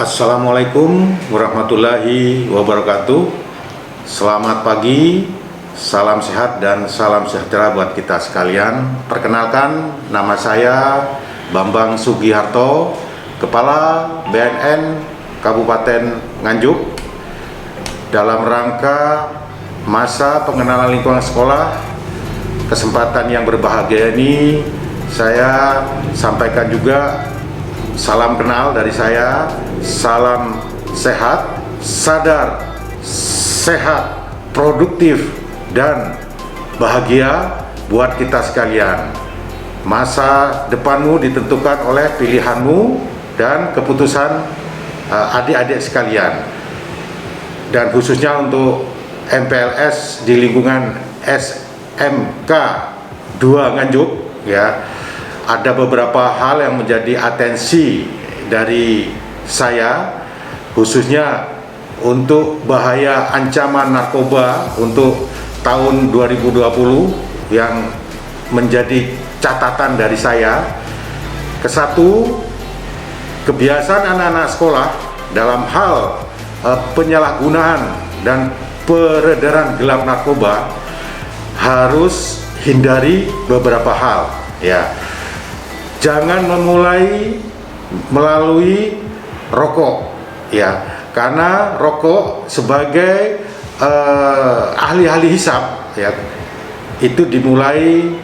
Assalamualaikum warahmatullahi wabarakatuh. Selamat pagi, salam sehat dan salam sejahtera buat kita sekalian. Perkenalkan, nama saya Bambang Sugiharto, Kepala BNN Kabupaten Nganjuk. Dalam rangka masa pengenalan lingkungan sekolah, kesempatan yang berbahagia ini saya sampaikan juga salam kenal dari saya, salam sehat, sadar, sehat, produktif, dan bahagia buat kita sekalian. Masa depanmu ditentukan oleh pilihanmu dan keputusan adik-adik sekalian. Dan khususnya untuk MPLS di lingkungan SMK 2 Nganjuk, ya, ada beberapa hal yang menjadi atensi dari saya, khususnya untuk bahaya ancaman narkoba untuk tahun 2020 yang menjadi catatan dari saya. Kesatu, kebiasaan anak-anak sekolah dalam hal penyalahgunaan dan peredaran gelap narkoba harus hindari beberapa hal, ya. Jangan memulai melalui rokok, ya, karena rokok sebagai ahli-ahli hisab, ya, itu dimulai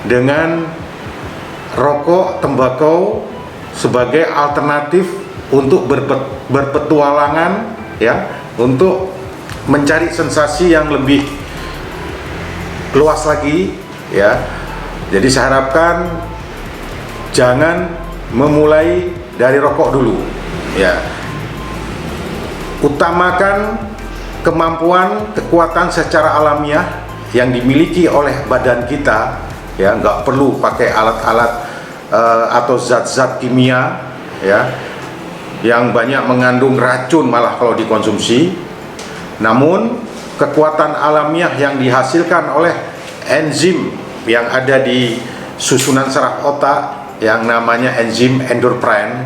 dengan rokok tembakau sebagai alternatif untuk berpetualangan, ya, untuk mencari sensasi yang lebih luas lagi, ya. Jadi saya harapkan jangan memulai dari rokok dulu, ya. Utamakan kemampuan, kekuatan secara alamiah yang dimiliki oleh badan kita, ya. Nggak perlu pakai alat-alat atau zat-zat kimia, ya, yang banyak mengandung racun malah kalau dikonsumsi. Namun kekuatan alamiah yang dihasilkan oleh enzim yang ada di susunan saraf otak yang namanya enzim endorfin,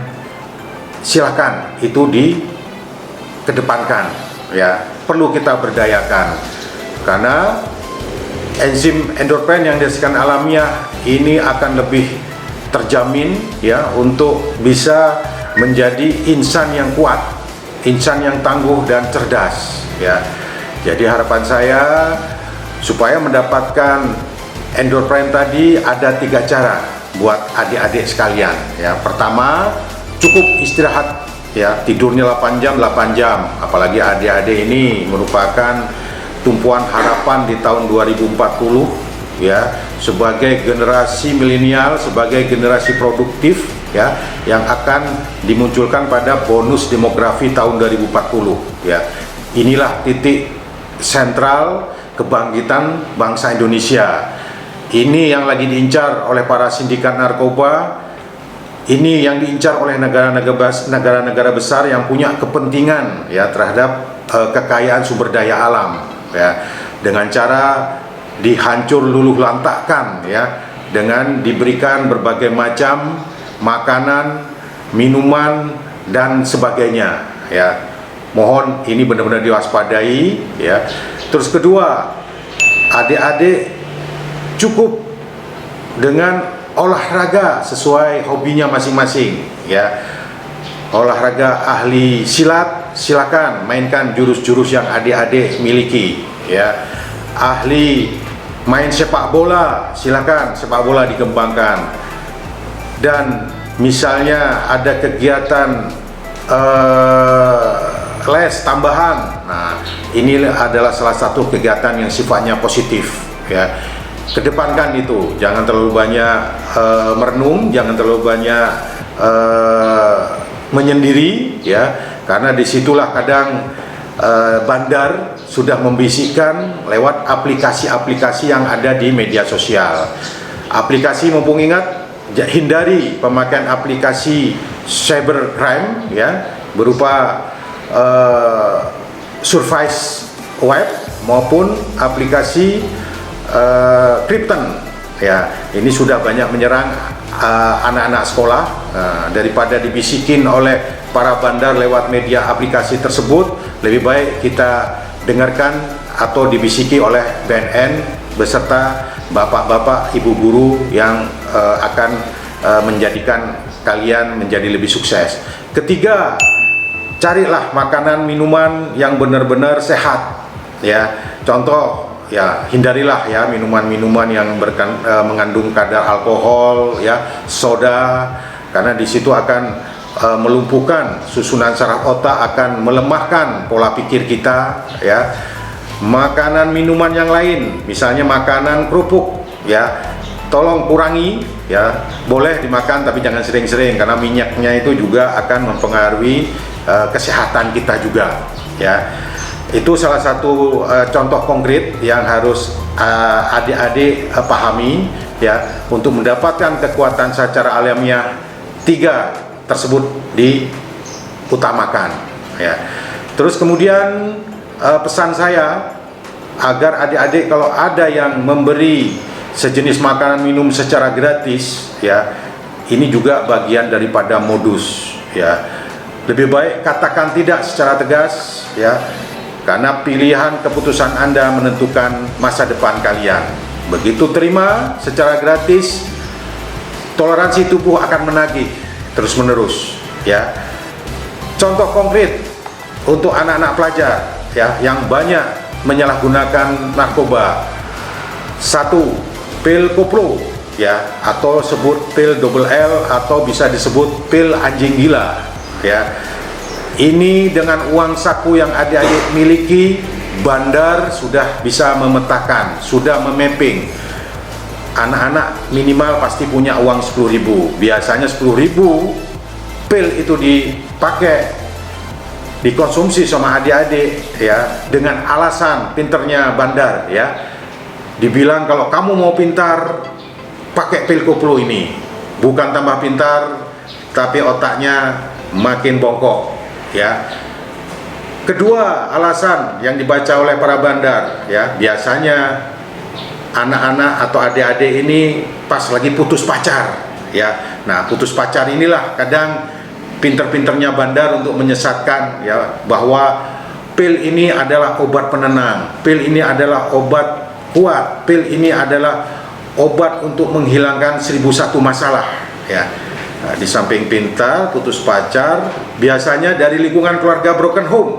silakan itu dikedepankan, ya, perlu kita berdayakan, karena enzim endorfin yang dihasilkan alamiah ini akan lebih terjamin, ya, untuk bisa menjadi insan yang kuat, insan yang tangguh dan cerdas, ya. Jadi harapan saya supaya mendapatkan endorfin tadi ada 3 cara buat adik-adik sekalian, ya. Pertama, cukup istirahat, ya, tidurnya 8 jam, apalagi adik-adik ini merupakan tumpuan harapan di tahun 2040, ya, sebagai generasi milenial, sebagai generasi produktif, ya, yang akan dimunculkan pada bonus demografi tahun 2040, ya. Inilah titik sentral kebangkitan bangsa Indonesia. Ini yang lagi diincar oleh para sindikat narkoba. Ini yang diincar oleh negara-negara besar yang punya kepentingan, ya, terhadap kekayaan sumber daya alam, ya, dengan cara dihancur luluh lantakkan, ya, dengan diberikan berbagai macam makanan, minuman dan sebagainya, ya. Mohon ini benar-benar diwaspadai, ya. Terus kedua, adik-adik cukup dengan olahraga sesuai hobinya masing-masing, ya. Olahraga ahli silat, silakan mainkan jurus-jurus yang adik-adik miliki, ya. Ahli main sepak bola, silakan sepak bola dikembangkan. Dan misalnya ada kegiatan les tambahan, nah ini adalah salah satu kegiatan yang sifatnya positif, ya. Kedepankan itu, jangan terlalu banyak merenung, jangan terlalu banyak menyendiri, ya, karena disitulah kadang bandar sudah membisikkan lewat aplikasi-aplikasi yang ada di media sosial. Aplikasi, mumpung ingat, hindari pemakaian aplikasi cybercrime, ya, berupa surveillance web maupun aplikasi Krypton, ya. Ini sudah banyak menyerang anak-anak sekolah. Daripada dibisikin oleh para bandar lewat media aplikasi tersebut, lebih baik kita dengarkan atau dibisiki oleh BNN beserta bapak-bapak, ibu guru yang akan menjadikan kalian menjadi lebih sukses. Ketiga, carilah makanan minuman yang benar-benar sehat, ya. Contoh, ya, hindarilah ya minuman-minuman yang mengandung kadar alkohol, ya, soda, karena di situ akan melumpuhkan susunan saraf otak, akan melemahkan pola pikir kita, ya. Makanan minuman yang lain, misalnya makanan kerupuk, ya, tolong kurangi, ya. Boleh dimakan tapi jangan sering-sering, karena minyaknya itu juga akan mempengaruhi kesehatan kita juga, ya. Itu salah satu contoh konkret yang harus adik-adik pahami, ya, untuk mendapatkan kekuatan secara alamiah. 3 tersebut diutamakan, ya. Terus kemudian pesan saya agar adik-adik kalau ada yang memberi sejenis makanan minum secara gratis, ya, ini juga bagian daripada modus, ya. Lebih baik katakan tidak secara tegas, ya, karena pilihan keputusan Anda menentukan masa depan kalian. Begitu terima secara gratis, toleransi tubuh akan menagih terus-menerus, ya. Contoh konkret untuk anak-anak pelajar, ya, yang banyak menyalahgunakan narkoba. 1, pil koplo, ya, atau sebut pil double L, atau bisa disebut pil anjing gila, ya. Ini dengan uang saku yang adik-adik miliki, bandar sudah bisa memetakan, sudah memapping. Anak-anak minimal pasti punya uang 10.000. Biasanya 10.000 pil itu dipakai, dikonsumsi sama adik-adik, ya, dengan alasan pinternya bandar, ya. Dibilang kalau kamu mau pintar, pakai pil koplo ini. Bukan tambah pintar, tapi otaknya makin bongkok, ya. Kedua alasan yang dibaca oleh para bandar, ya, biasanya anak-anak atau adik-adik ini pas lagi putus pacar, ya. Nah, putus pacar inilah kadang pinter-pinternya bandar untuk menyesatkan, ya, bahwa pil ini adalah obat penenang, pil ini adalah obat kuat, pil ini adalah obat untuk menghilangkan 1001 masalah, ya. Nah, di samping pintar, putus pacar, biasanya dari lingkungan keluarga broken home,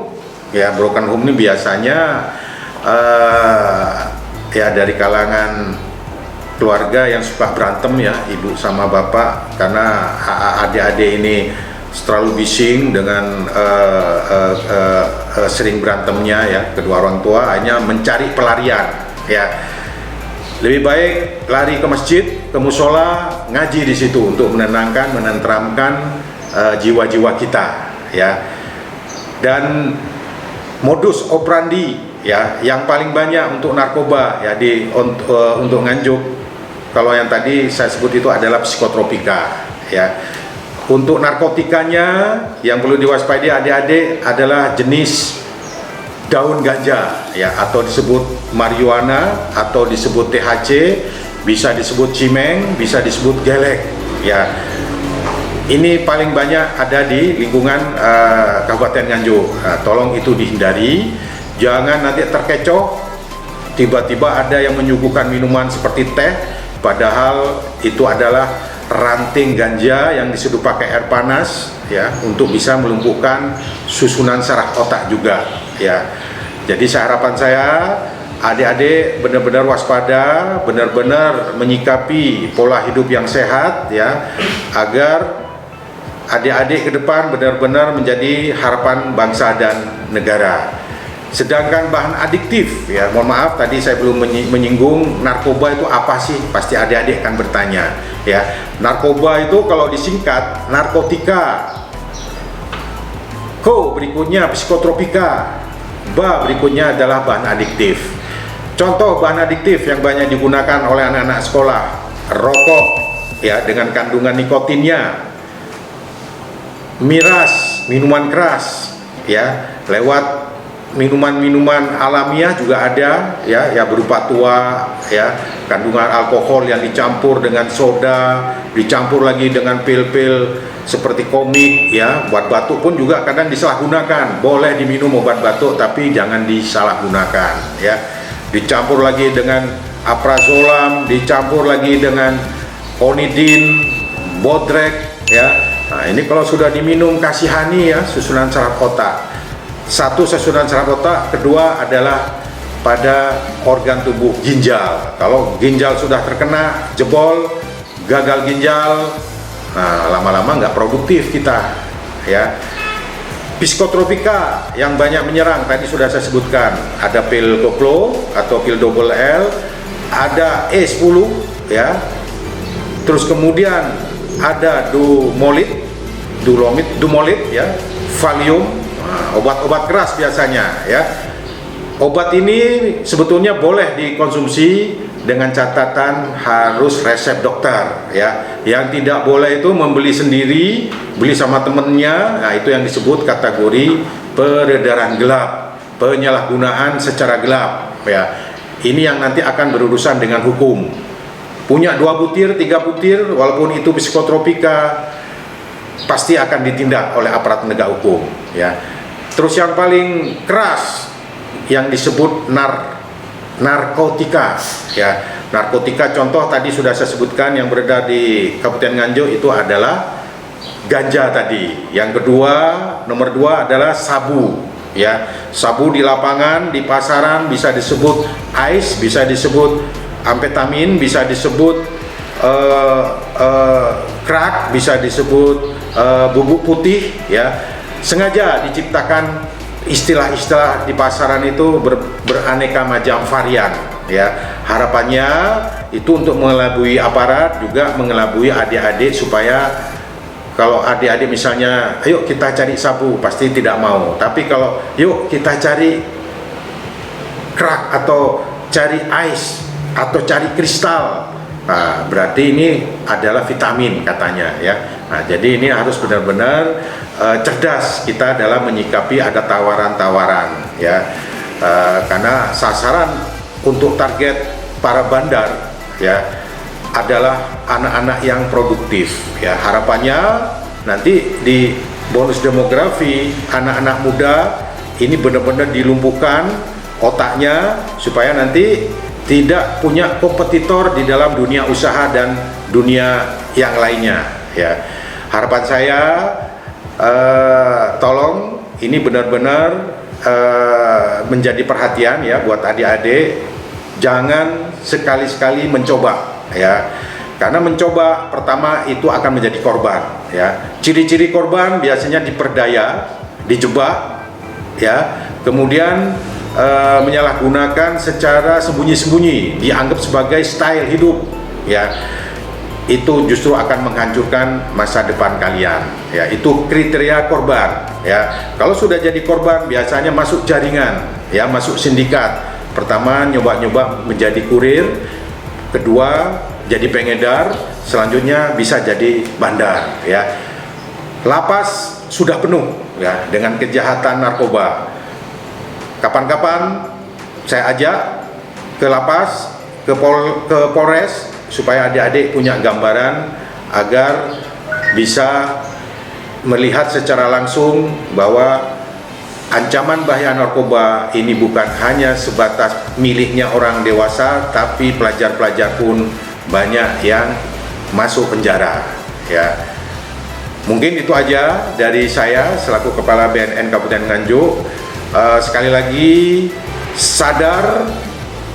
ya. Broken home ini biasanya ya dari kalangan keluarga yang suka berantem, ya, ibu sama bapak, karena adik-adik ini terlalu bising dengan sering berantemnya, ya, kedua orang tua hanya mencari pelarian, ya. Lebih baik lari ke masjid, ke musola, ngaji di situ untuk menenangkan, menenteramkan jiwa-jiwa kita, ya. Dan modus operandi, ya, yang paling banyak untuk narkoba, ya, untuk nganjuk, kalau yang tadi saya sebut itu adalah psikotropika, ya. Untuk narkotikanya yang perlu diwaspadai adik-adik adalah jenis daun ganja ya, atau disebut marijuana, atau disebut THC, bisa disebut cimeng, bisa disebut gelek ya. Ini paling banyak ada di lingkungan Kabupaten Nganjuk. Tolong itu dihindari, jangan nanti terkecoh tiba-tiba ada yang menyuguhkan minuman seperti teh, padahal itu adalah ranting ganja yang diseduh pakai air panas ya, untuk bisa melumpuhkan susunan saraf otak juga ya. Jadi harapan saya, adik-adik benar-benar waspada, benar-benar menyikapi pola hidup yang sehat ya, agar adik-adik ke depan benar-benar menjadi harapan bangsa dan negara. Sedangkan bahan adiktif ya, mohon maaf tadi saya belum menyinggung narkoba itu apa sih, pasti adik-adik akan bertanya ya. Narkoba itu kalau disingkat narkotika, ko berikutnya psikotropika, ba berikutnya adalah bahan adiktif. Contoh bahan adiktif yang banyak digunakan oleh anak-anak sekolah: rokok ya dengan kandungan nikotinnya, miras, minuman keras ya, lewat minuman-minuman alamiah juga ada ya, berupa tua ya, kandungan alkohol yang dicampur dengan soda, dicampur lagi dengan pil-pil seperti komik ya. Buat batuk pun juga kadang disalahgunakan, boleh diminum obat batuk tapi jangan disalahgunakan ya. Dicampur lagi dengan aprazolam, dicampur lagi dengan onidin, bodrek ya. Nah ini kalau sudah diminum kasihani ya, susunan saraf otak. Satu, susunan saraf otak, kedua adalah pada organ tubuh ginjal. Kalau ginjal sudah terkena, jebol, gagal ginjal, nah lama-lama nggak produktif kita ya. Psikotropika yang banyak menyerang tadi sudah saya sebutkan, ada pil koplo atau pil double L, ada E10 ya, terus kemudian ada dumolid ya, valium, obat-obat keras biasanya ya. Obat ini sebetulnya boleh dikonsumsi dengan catatan harus resep dokter ya. Yang tidak boleh itu membeli sendiri, beli sama temennya. Nah itu yang disebut kategori peredaran gelap, penyalahgunaan secara gelap ya. Ini yang nanti akan berurusan dengan hukum. Punya 2 butir, 3 butir, walaupun itu psikotropika, pasti akan ditindak oleh aparat penegak hukum ya. Terus yang paling keras yang disebut narkotika ya. Narkotika contoh tadi sudah saya sebutkan yang beredar di Kabupaten Nganjuk itu adalah ganja tadi. Yang kedua, nomor 2 adalah sabu ya. Sabu di lapangan, di pasaran bisa disebut ice, bisa disebut amfetamin, bisa disebut crack, bisa disebut bubuk putih ya. Sengaja diciptakan istilah-istilah di pasaran itu beraneka macam varian ya. Harapannya itu untuk mengelabui aparat, juga mengelabui adik-adik, supaya kalau adik-adik misalnya ayo kita cari sabu, pasti tidak mau. Tapi kalau yuk kita cari crack atau cari ice atau cari kristal, nah, berarti ini adalah vitamin katanya ya. Nah, jadi ini harus benar-benar cerdas kita dalam menyikapi ada tawaran-tawaran ya. Karena sasaran untuk target para bandar ya adalah anak-anak yang produktif ya. Harapannya nanti di bonus demografi anak-anak muda ini benar-benar dilumpuhkan otaknya, supaya nanti tidak punya kompetitor di dalam dunia usaha dan dunia yang lainnya ya. Harapan saya tolong ini benar-benar menjadi perhatian ya buat adik-adik, jangan sekali-sekali mencoba ya. Karena mencoba pertama itu akan menjadi korban ya. Ciri-ciri korban biasanya diperdaya, dijebak ya, kemudian menyalahgunakan secara sembunyi-sembunyi, dianggap sebagai style hidup ya. Itu justru akan menghancurkan masa depan kalian ya. Itu kriteria korban ya. Kalau sudah jadi korban biasanya masuk jaringan ya, masuk sindikat. Pertama nyoba-nyoba menjadi kurir, kedua jadi pengedar, selanjutnya bisa jadi bandar ya. Lapas sudah penuh ya dengan kejahatan narkoba. kapan-kapan saya ajak ke lapas, ke Polres, supaya adik-adik punya gambaran agar bisa melihat secara langsung bahwa ancaman bahaya narkoba ini bukan hanya sebatas miliknya orang dewasa, tapi pelajar-pelajar pun banyak yang masuk penjara, ya. Mungkin itu aja dari saya selaku Kepala BNN Kabupaten Nganjuk. Sekali lagi, sadar,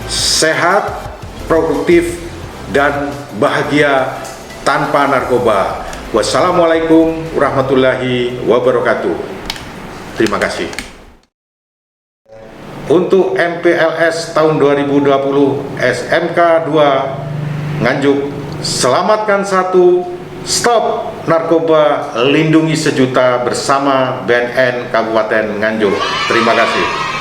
sehat, produktif, dan bahagia tanpa narkoba. Wassalamualaikum warahmatullahi wabarakatuh. Terima kasih. Untuk MPLS tahun 2020 SMK 2 Nganjuk, selamatkan satu, stop narkoba, lindungi sejuta bersama BNN Kabupaten Nganjuk. Terima kasih.